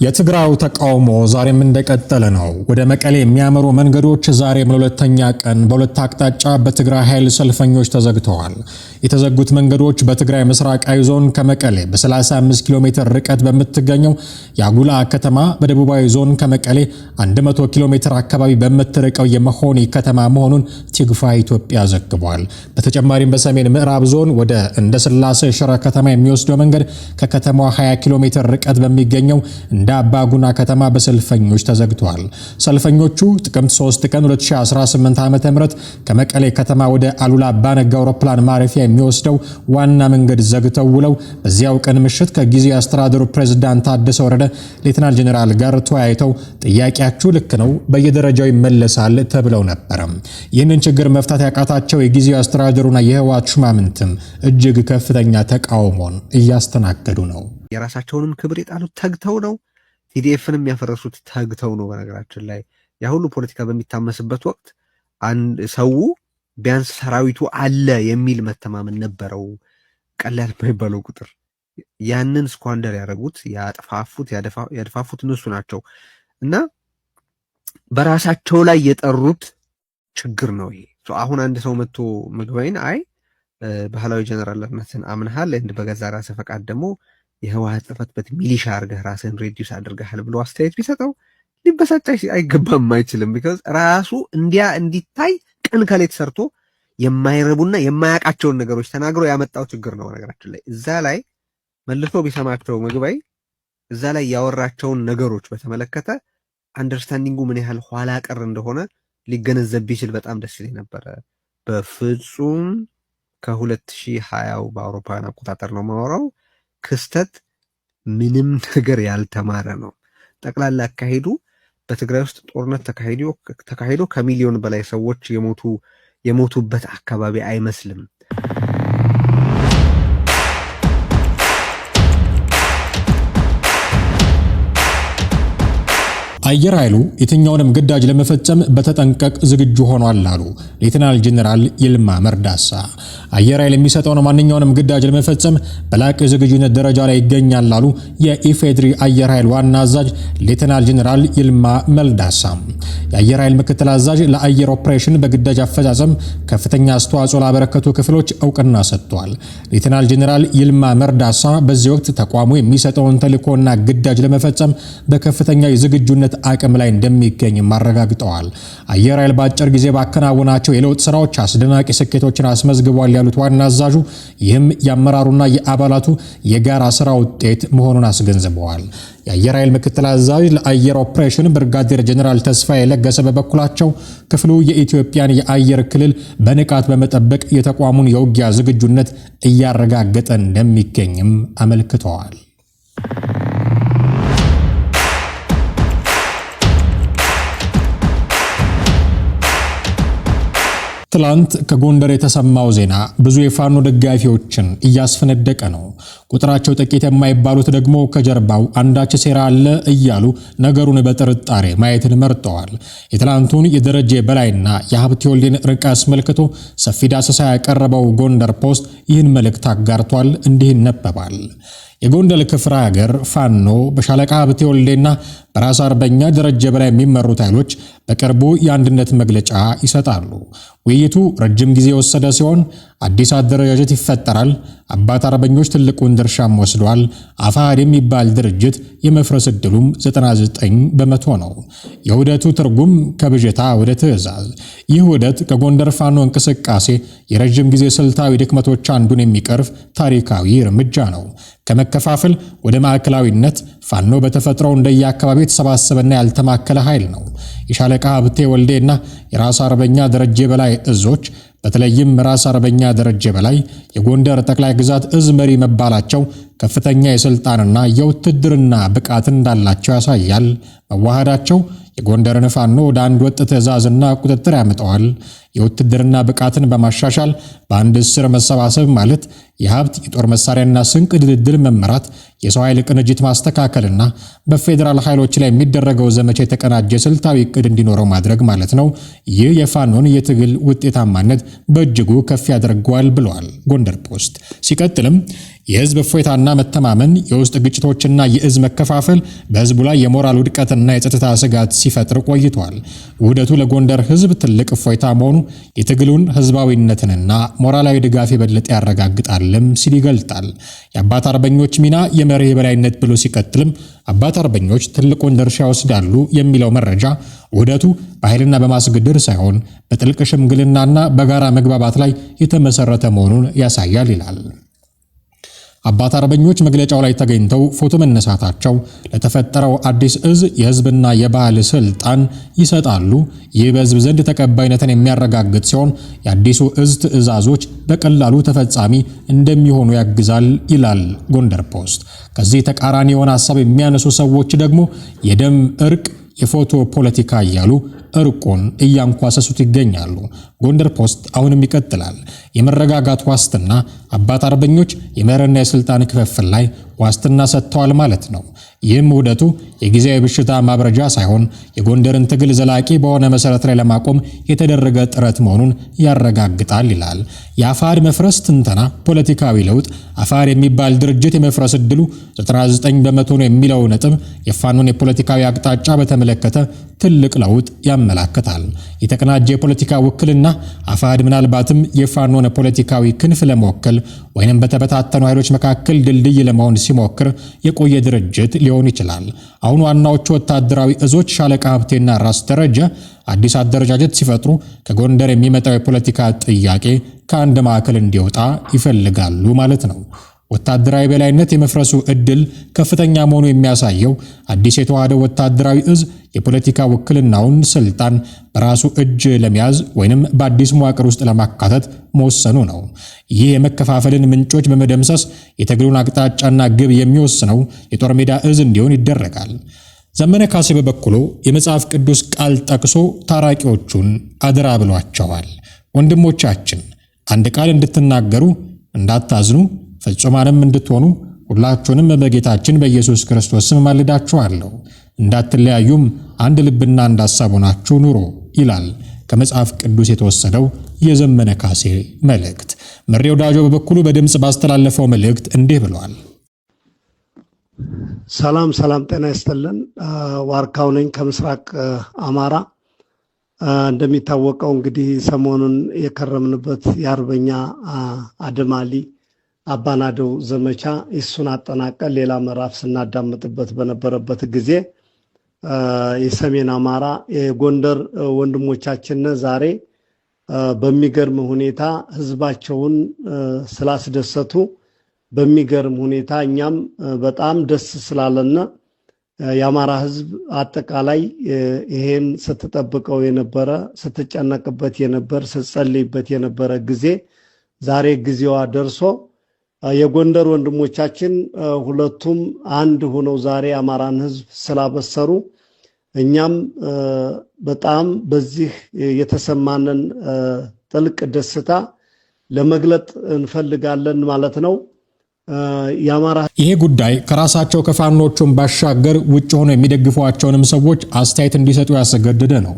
የትግራው ተቃውሞ ዛሬም እንደቀጠለ ነው። ወደ መቀሌ የሚያመሩ መንገዶች ዛሬም ለሁለተኛ ቀን በሁለት አቅጣጫ በትግራይ ኃይል ሰልፈኞች ተዘግተዋል። የተዘጉት መንገዶች በትግራይ ምስራቃዊ ዞን ከመቀሌ በ35 ኪሎ ሜትር ርቀት በምትገኘው ያጉላ ከተማ፣ በደቡባዊ ዞን ከመቀሌ 100 ኪሎ ሜትር አካባቢ በምትርቀው የመሆኒ ከተማ መሆኑን ቲግፋ ኢትዮጵያ ዘግቧል። በተጨማሪም በሰሜን ምዕራብ ዞን ወደ እንደስላሴ ሽረ ከተማ የሚወስደው መንገድ ከከተማዋ 20 ኪሎ ሜትር ርቀት በሚገኘው እንደ አባጉና ከተማ በሰልፈኞች ተዘግቷል። ሰልፈኞቹ ጥቅምት 3 ቀን 2018 ዓ.ም ከመቀሌ ከተማ ወደ አሉላ አባነጋ አውሮፕላን ማረፊያ የሚወስደው ዋና መንገድ ዘግተው ውለው በዚያው ቀን ምሽት ከጊዜያዊ አስተዳደሩ ፕሬዝዳንት ታደሰ ወረደ ሌተናል ጄኔራል ጋር ተወያይተው ጥያቄያችሁ ልክ ነው፣ በየደረጃው ይመለሳል ተብለው ነበር። ይህንን ችግር መፍታት ያቃታቸው የጊዜያዊ አስተዳደሩና የህወሓት ሹማምንትም እጅግ ከፍተኛ ተቃውሞን እያስተናገዱ ነው። የራሳቸውንም ክብር የጣሉት ተግተው ነው። ቲዲኤፍንም ያፈረሱት ተግተው ነው። በነገራችን ላይ ያ ሁሉ ፖለቲካ በሚታመስበት ወቅት አንድ ሰው ቢያንስ ሰራዊቱ አለ የሚል መተማመን ነበረው። ቀላል የማይባለው ቁጥር ያንን ስኳንደር ያደረጉት ያደፋፉት እነሱ ናቸው እና በራሳቸው ላይ የጠሩት ችግር ነው ይሄ። አሁን አንድ ሰው መጥቶ ምግባይን ባህላዊ ጀነራልነትን አምንሃል እንደ በገዛ ራስህ ፈቃድ ደግሞ የህወሓት ጽሕፈት ቤት ሚሊሻ አድርገህ ራስህን ሬዲዩስ አድርገሃል ብሎ አስተያየት ቢሰጠው ሊበሳጭ አይገባም፣ አይችልም። ቢካዝ ራሱ እንዲታይ ቀን ከሌት ሰርቶ የማይረቡና የማያውቃቸውን ነገሮች ተናግሮ ያመጣው ችግር ነው። ነገራችን ላይ እዛ ላይ መልሶ ቢሰማቸው ምግባይ እዛ ላይ ያወራቸውን ነገሮች በተመለከተ አንደርስታንዲንጉ ምን ያህል ኋላ ቀር እንደሆነ ሊገነዘብ ቢችል በጣም ደስ ይለኝ ነበረ። በፍጹም ከ2020 በአውሮፓውያን አቆጣጠር ነው ማወራው ክስተት ምንም ነገር ያልተማረ ነው። ጠቅላላ አካሄዱ በትግራይ ውስጥ ጦርነት ተካሂዶ ከሚሊዮን በላይ ሰዎች የሞቱበት አካባቢ አይመስልም። አየር ኃይሉ የትኛውንም ግዳጅ ለመፈጸም በተጠንቀቅ ዝግጁ ሆኗል አሉ ሌተናል ጄኔራል ይልማ መርዳሳ። አየር ኃይል የሚሰጠውን ማንኛውንም ግዳጅ ለመፈጸም በላቀ ዝግጁነት ደረጃ ላይ ይገኛል አሉ የኢፌድሪ አየር ኃይል ዋና አዛዥ ሌተናል ጄኔራል ይልማ መርዳሳ። የአየር ኃይል ምክትል አዛዥ ለአየር ኦፕሬሽን በግዳጅ አፈጻጸም ከፍተኛ አስተዋጽኦ ላበረከቱ ክፍሎች እውቅና ሰጥቷል። ሌተናል ጄኔራል ይልማ መርዳሳ በዚህ ወቅት ተቋሙ የሚሰጠውን ተልዕኮና ግዳጅ ለመፈጸም በከፍተኛ የዝግጁነት አቅም ላይ እንደሚገኝ ማረጋግጠዋል። አየር ኃይል በአጭር ጊዜ ባከናወናቸው የለውጥ ስራዎች አስደናቂ ስኬቶችን አስመዝግቧል ያሉት ዋና አዛዡ ይህም የአመራሩና የአባላቱ የጋራ ስራ ውጤት መሆኑን አስገንዝበዋል። የአየር ኃይል ምክትል አዛዥ ለአየር ኦፕሬሽን ብርጋዴር ጄኔራል ተስፋዬ ለገሰ በበኩላቸው ክፍሉ የኢትዮጵያን የአየር ክልል በንቃት በመጠበቅ የተቋሙን የውጊያ ዝግጁነት እያረጋገጠ እንደሚገኝም አመልክተዋል። ትላንት ከጎንደር የተሰማው ዜና ብዙ የፋኖ ደጋፊዎችን እያስፈነደቀ ነው። ቁጥራቸው ጥቂት የማይባሉት ደግሞ ከጀርባው አንዳች ሴራ አለ እያሉ ነገሩን በጥርጣሬ ማየትን መርጠዋል። የትላንቱን የደረጀ በላይና የሀብቴ ወልዴን ርቅ አስመልክቶ ሰፊ ዳሰሳ ያቀረበው ጎንደር ፖስት ይህን መልእክት አጋርቷል። እንዲህ ይነበባል። የጎንደር ክፍለ ሀገር ፋኖ በሻለቃ ሀብቴ ወልዴና በራስ አርበኛ ደረጀ በላይ የሚመሩት ኃይሎች በቅርቡ የአንድነት መግለጫ ይሰጣሉ። ውይይቱ ረጅም ጊዜ የወሰደ ሲሆን አዲስ አደረጃጀት ይፈጠራል። አባት አርበኞች ትልቁን ድርሻም ወስደዋል። አፋሕድ የሚባል ድርጅት የመፍረስ ዕድሉም 99% ነው። የውህደቱ ትርጉም ከብዥታ ወደ ትዕዛዝ። ይህ ውህደት ከጎንደር ፋኖ እንቅስቃሴ የረጅም ጊዜ ስልታዊ ድክመቶች አንዱን የሚቀርፍ ታሪካዊ እርምጃ ነው። ከመከፋፈል ወደ ማዕከላዊነት ፋኖ በተፈጥሮው እንደየአካባቢው የተሰባሰበና ያልተማከለ ኃይል ነው። የሻለቃ ሀብቴ ወልዴና የራስ አርበኛ ደረጀ በላይ እዞች በተለይም ራስ አርበኛ ደረጀ በላይ የጎንደር ጠቅላይ ግዛት እዝ መሪ መባላቸው ከፍተኛ የስልጣንና የውትድርና ብቃት እንዳላቸው ያሳያል። መዋሃዳቸው የጎንደርን ፋኖ ወደ አንድ ወጥ ትዕዛዝና ቁጥጥር ያመጣዋል። የውትድርና ብቃትን በማሻሻል በአንድ ስር መሰባሰብ ማለት የሀብት የጦር መሳሪያና ስንቅ ድልድል መመራት፣ የሰው ኃይል ቅንጅት ማስተካከልና በፌዴራል ኃይሎች ላይ የሚደረገው ዘመቻ የተቀናጀ ስልታዊ እቅድ እንዲኖረው ማድረግ ማለት ነው። ይህ የፋኖን የትግል ውጤታማነት በእጅጉ ከፍ ያደርገዋል ብለዋል ጎንደር ፖስት። ሲቀጥልም የህዝብ እፎይታና መተማመን፣ የውስጥ ግጭቶችና የእዝ መከፋፈል በህዝቡ ላይ የሞራል ውድቀትና የጸጥታ ስጋት ሲፈጥር ቆይቷል። ውህደቱ ለጎንደር ህዝብ ትልቅ እፎይታ መሆኑ የትግሉን ህዝባዊነትንና ሞራላዊ ድጋፍ የበለጠ ያረጋግጣልም ሲል ይገልጣል። የአባት አርበኞች ሚና የመርህ የበላይነት ብሎ ሲቀጥልም አባት አርበኞች ትልቁን ድርሻ ይወስዳሉ የሚለው መረጃ ውህደቱ በኃይልና በማስገደድ ሳይሆን በጥልቅ ሽምግልናና በጋራ መግባባት ላይ የተመሰረተ መሆኑን ያሳያል ይላል። አባት አርበኞች መግለጫው ላይ ተገኝተው ፎቶ መነሳታቸው ለተፈጠረው አዲስ እዝ የህዝብና የባህል ስልጣን ይሰጣሉ። ይህ በህዝብ ዘንድ ተቀባይነትን የሚያረጋግጥ ሲሆን የአዲሱ እዝ ትዕዛዞች በቀላሉ ተፈጻሚ እንደሚሆኑ ያግዛል ይላል ጎንደር ፖስት። ከዚህ ተቃራኒ የሆነ ሐሳብ የሚያነሱ ሰዎች ደግሞ የደም እርቅ፣ የፎቶ ፖለቲካ እያሉ እርቁን እያንኳሰሱት ይገኛሉ። ጎንደር ፖስት አሁንም ይቀጥላል። የመረጋጋት ዋስትና አባት አርበኞች የመርህና የስልጣን ክፍፍል ላይ ዋስትና ሰጥተዋል ማለት ነው። ይህም ውህደቱ የጊዜያዊ ብሽታ ማብረጃ ሳይሆን የጎንደርን ትግል ዘላቂ በሆነ መሰረት ላይ ለማቆም የተደረገ ጥረት መሆኑን ያረጋግጣል ይላል። የአፋሕድ መፍረስ ትንተና ፖለቲካዊ ለውጥ አፋሕድ የሚባል ድርጅት የመፍረስ ዕድሉ 99% ነው የሚለው ነጥብ የፋኖን የፖለቲካዊ አቅጣጫ በተመለከተ ትልቅ ለውጥ ያመላክታል። የተቀናጀ የፖለቲካ ውክልና አፋሕድ ምናልባትም የፋኖን ፖለቲካዊ ክንፍ ለመወከል ወይንም በተበታተኑ ኃይሎች መካከል ድልድይ ለመሆን ሲሞክር የቆየ ድርጅት ሊሆን ይችላል። አሁን ዋናዎቹ ወታደራዊ እዞች ሻለቃ ሀብቴና ራስ ደረጀ አዲስ አደረጃጀት ሲፈጥሩ ከጎንደር የሚመጣው የፖለቲካ ጥያቄ ከአንድ ማዕከል እንዲወጣ ይፈልጋሉ ማለት ነው። ወታደራዊ በላይነት የመፍረሱ ዕድል ከፍተኛ መሆኑ የሚያሳየው አዲስ የተዋሃደው ወታደራዊ እዝ የፖለቲካ ውክልናውን ስልጣን በራሱ እጅ ለመያዝ ወይንም በአዲስ መዋቅር ውስጥ ለማካተት መወሰኑ ነው። ይህ የመከፋፈልን ምንጮች በመደምሰስ የትግሉን አቅጣጫና ግብ የሚወስነው የጦር ሜዳ እዝ እንዲሆን ይደረጋል። ዘመነ ካሴ በበኩሉ የመጽሐፍ ቅዱስ ቃል ጠቅሶ ታራቂዎቹን አደራ ብሏቸዋል። ወንድሞቻችን አንድ ቃል እንድትናገሩ እንዳታዝኑ ፍጹማንም እንድትሆኑ ሁላችሁንም በጌታችን በኢየሱስ ክርስቶስ ስም ማልዳችኋለሁ። እንዳትለያዩም አንድ ልብና አንድ ሐሳብ ሆናችሁ ኑሩ ይላል ከመጽሐፍ ቅዱስ የተወሰደው የዘመነ ካሴ መልእክት። መሪ ወዳጆ በበኩሉ በድምጽ ባስተላለፈው መልእክት እንዲህ ብሏል። ሰላም ጤና ይስጥልን። ዋርካው ነኝ ከምስራቅ አማራ። እንደሚታወቀው እንግዲህ ሰሞኑን የከረምንበት የአርበኛ አደማሊ አባናደው ዘመቻ እሱን አጠናቀን ሌላ ምዕራፍ ስናዳምጥበት በነበረበት ጊዜ የሰሜን አማራ የጎንደር ወንድሞቻችን ዛሬ በሚገርም ሁኔታ ህዝባቸውን ስላስደሰቱ በሚገርም ሁኔታ እኛም በጣም ደስ ስላለና የአማራ ህዝብ አጠቃላይ ይሄን ስትጠብቀው የነበረ ስትጨነቅበት የነበረ ስትጸልይበት የነበረ ጊዜ ዛሬ ጊዜዋ ደርሶ የጎንደር ወንድሞቻችን ሁለቱም አንድ ሆነው ዛሬ አማራን ህዝብ ስላበሰሩ እኛም በጣም በዚህ የተሰማንን ጥልቅ ደስታ ለመግለጥ እንፈልጋለን ማለት ነው። ይሄ ጉዳይ ከራሳቸው ከፋኖቹም ባሻገር ውጭ ሆነው የሚደግፏቸውንም ሰዎች አስተያየት እንዲሰጡ ያስገደደ ነው።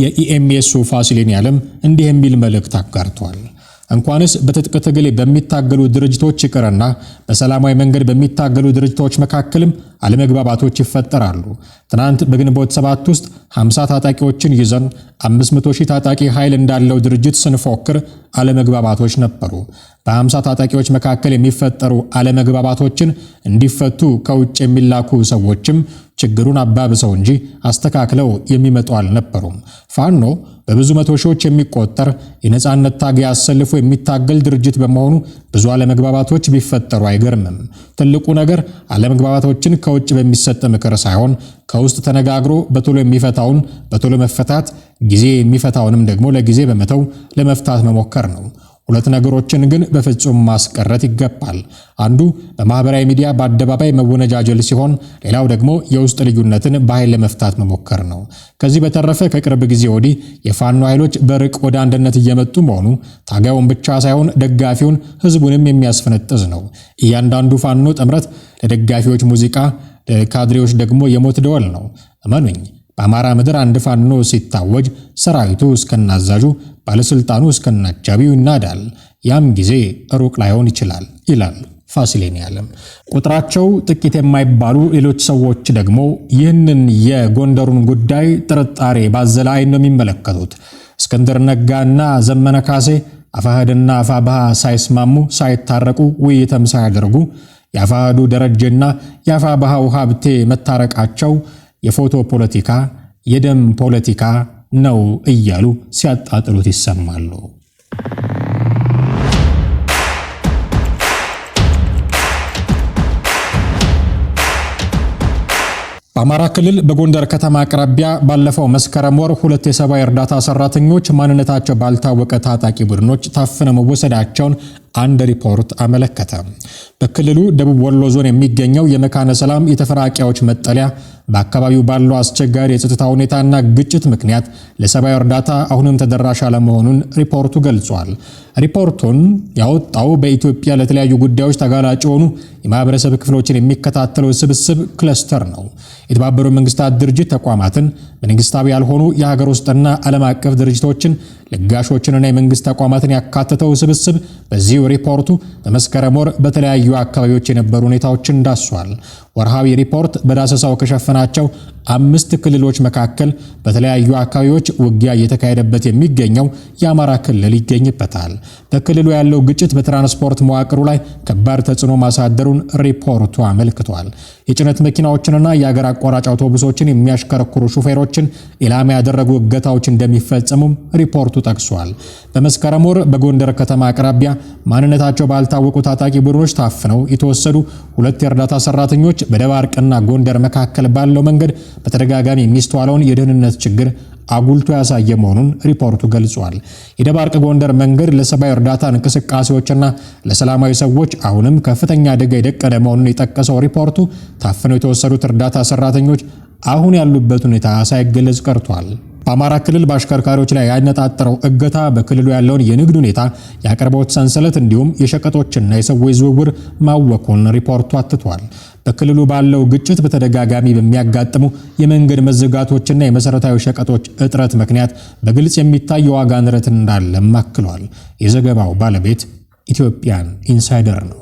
የኢኤምኤሱ ፋሲሌን ያለም እንዲህ የሚል መልእክት አጋርቷል። እንኳንስ በትጥቅ ትግል በሚታገሉ ድርጅቶች ይቅርና በሰላማዊ መንገድ በሚታገሉ ድርጅቶች መካከልም አለመግባባቶች ይፈጠራሉ። ትናንት በግንቦት 7 ውስጥ 50 ታጣቂዎችን ይዘን 500,000 ታጣቂ ኃይል እንዳለው ድርጅት ስንፎክር አለመግባባቶች ነበሩ። በ50 ታጣቂዎች መካከል የሚፈጠሩ አለመግባባቶችን እንዲፈቱ ከውጭ የሚላኩ ሰዎችም ችግሩን አባብሰው እንጂ አስተካክለው የሚመጡ አልነበሩም። ፋኖ በብዙ መቶ ሺዎች የሚቆጠር የነጻነት ታጋይ አሰልፎ የሚታገል ድርጅት በመሆኑ ብዙ አለመግባባቶች ቢፈጠሩ አይገርምም። ትልቁ ነገር አለመግባባቶችን ከውጭ በሚሰጥ ምክር ሳይሆን ከውስጥ ተነጋግሮ በቶሎ የሚፈታውን በቶሎ መፈታት፣ ጊዜ የሚፈታውንም ደግሞ ለጊዜ በመተው ለመፍታት መሞከር ነው። ሁለት ነገሮችን ግን በፍጹም ማስቀረት ይገባል። አንዱ በማህበራዊ ሚዲያ በአደባባይ መወነጃጀል ሲሆን፣ ሌላው ደግሞ የውስጥ ልዩነትን በኃይል ለመፍታት መሞከር ነው። ከዚህ በተረፈ ከቅርብ ጊዜ ወዲህ የፋኖ ኃይሎች በርቅ ወደ አንድነት እየመጡ መሆኑ ታጋዩን ብቻ ሳይሆን ደጋፊውን፣ ህዝቡንም የሚያስፈነጥዝ ነው። እያንዳንዱ ፋኖ ጥምረት ለደጋፊዎች ሙዚቃ፣ ለካድሬዎች ደግሞ የሞት ደወል ነው። እመኑኝ፣ በአማራ ምድር አንድ ፋኖ ሲታወጅ ሰራዊቱ እስከናዛዡ ባለስልጣኑ እስከናጃቢው ይናዳል። ያም ጊዜ ሩቅ ላይሆን ይችላል ይላል ፋሲሌን ያለም። ቁጥራቸው ጥቂት የማይባሉ ሌሎች ሰዎች ደግሞ ይህንን የጎንደሩን ጉዳይ ጥርጣሬ ባዘለ ዓይን ነው የሚመለከቱት። እስክንድር ነጋና ዘመነ ካሴ አፋሕድና አፋብኃ ሳይስማሙ ሳይታረቁ ውይይትም ሳያደርጉ የአፋሕዱ ደረጀና የአፋብኃው ሀብቴ መታረቃቸው የፎቶ ፖለቲካ፣ የደም ፖለቲካ ነው እያሉ ሲያጣጥሉት ይሰማሉ። በአማራ ክልል በጎንደር ከተማ አቅራቢያ ባለፈው መስከረም ወር 2 የሰብአዊ እርዳታ ሰራተኞች ማንነታቸው ባልታወቀ ታጣቂ ቡድኖች ታፍነው መወሰዳቸውን አንድ ሪፖርት አመለከተ። በክልሉ ደቡብ ወሎ ዞን የሚገኘው የመካነ ሰላም የተፈናቃዮች መጠለያ በአካባቢው ባለው አስቸጋሪ የጸጥታ ሁኔታና ግጭት ምክንያት ለሰብአዊ እርዳታ አሁንም ተደራሽ አለመሆኑን ሪፖርቱ ገልጿል። ሪፖርቱን ያወጣው በኢትዮጵያ ለተለያዩ ጉዳዮች ተጋላጭ የሆኑ የማህበረሰብ ክፍሎችን የሚከታተለው ስብስብ ክለስተር ነው። የተባበሩት መንግስታት ድርጅት ተቋማትን፣ መንግስታዊ ያልሆኑ የሀገር ውስጥና ዓለም አቀፍ ድርጅቶችን፣ ለጋሾችንና የመንግስት ተቋማትን ያካተተው ስብስብ በዚህ ሪፖርቱ በመስከረም ወር በተለያዩ አካባቢዎች የነበሩ ሁኔታዎችን ዳሷል። ወርሃዊ ሪፖርት በዳሰሳው ከሸፈናቸው 5 ክልሎች መካከል በተለያዩ አካባቢዎች ውጊያ እየተካሄደበት የሚገኘው የአማራ ክልል ይገኝበታል። በክልሉ ያለው ግጭት በትራንስፖርት መዋቅሩ ላይ ከባድ ተጽዕኖ ማሳደሩን ሪፖርቱ አመልክቷል። የጭነት መኪናዎችንና የአገር አቋራጭ አውቶቡሶችን የሚያሽከረክሩ ሹፌሮችን ኢላማ ያደረጉ እገታዎች እንደሚፈጸሙም ሪፖርቱ ጠቅሷል። በመስከረም ወር በጎንደር ከተማ አቅራቢያ ማንነታቸው ባልታወቁ ታጣቂ ቡድኖች ታፍነው የተወሰዱ 2 የእርዳታ ሰራተኞች በደባርቅና ጎንደር መካከል ባለው መንገድ በተደጋጋሚ የሚስተዋለውን የደህንነት ችግር አጉልቶ ያሳየ መሆኑን ሪፖርቱ ገልጿል። የደባርቅ ጎንደር መንገድ ለሰብአዊ እርዳታ እንቅስቃሴዎችና ለሰላማዊ ሰዎች አሁንም ከፍተኛ አደጋ የደቀነ መሆኑን የጠቀሰው ሪፖርቱ ታፍነው የተወሰዱት እርዳታ ሰራተኞች አሁን ያሉበት ሁኔታ ሳይገለጽ ቀርቷል። በአማራ ክልል በአሽከርካሪዎች ላይ ያነጣጠረው እገታ በክልሉ ያለውን የንግድ ሁኔታ፣ የአቅርቦት ሰንሰለት እንዲሁም የሸቀጦችና የሰዎች ዝውውር ማወኩን ሪፖርቱ አትቷል። በክልሉ ባለው ግጭት በተደጋጋሚ በሚያጋጥሙ የመንገድ መዘጋቶችና የመሰረታዊ ሸቀጦች እጥረት ምክንያት በግልጽ የሚታይ የዋጋ ንረት እንዳለም አክሏል። የዘገባው ባለቤት ኢትዮጵያን ኢንሳይደር ነው።